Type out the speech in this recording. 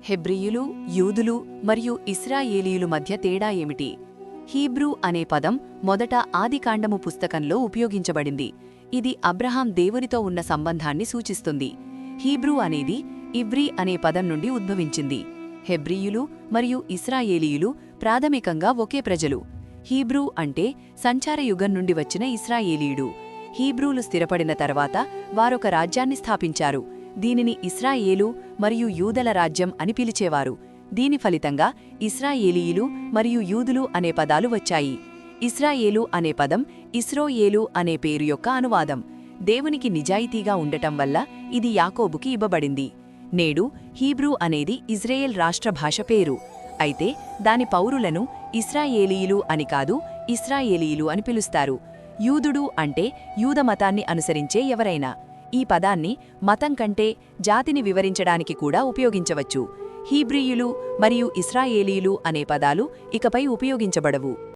హెబ్రీయులు, యూదులు మరియు ఇశ్రాయేలీయులు మధ్య తేడా ఏమిటి? హీబ్రూ అనే పదం మొదట ఆదికాండము పుస్తకంలో ఉపయోగించబడింది. ఇది అబ్రహాం దేవునితో ఉన్న సంబంధాన్ని సూచిస్తుంది. హీబ్రూ అనేది ఇవ్రీ అనే పదం నుండి ఉద్భవించింది. హెబ్రీయులు మరియు ఇశ్రాయేలీయులు ప్రాథమికంగా ఒకే ప్రజలు. హీబ్రూ అంటే సంచారయుగం నుండి వచ్చిన ఇశ్రాయేలీయుడు. హీబ్రూలు స్థిరపడిన తర్వాత వారొక రాజ్యాన్ని స్థాపించారు. దీనిని ఇశ్రాయేలు మరియు యూదల రాజ్యం అని పిలిచేవారు. దీని ఫలితంగా ఇశ్రాయేలీయులు మరియు యూదులు అనే పదాలు వచ్చాయి. ఇశ్రాయేలు అనే పదం ఇస్రోయేలు అనే పేరు యొక్క అనువాదం. దేవునికి నిజాయితీగా ఉండటం వల్ల ఇది యాకోబుకి ఇవ్వబడింది. నేడు హీబ్రూ అనేది ఇజ్రాయెల్ రాష్ట్ర భాష పేరు. అయితే దాని పౌరులను ఇశ్రాయేలీయులు అని కాదు, ఇశ్రాయేలీయులు అని పిలుస్తారు. యూదుడు అంటే యూద మతాన్ని అనుసరించే ఎవరైనా. ఈ పదాన్ని మతం కంటే జాతిని వివరించడానికి కూడా ఉపయోగించవచ్చు. హీబ్రీయులు మరియు ఇశ్రాయేలీయులు అనే పదాలు ఇకపై ఉపయోగించబడవు.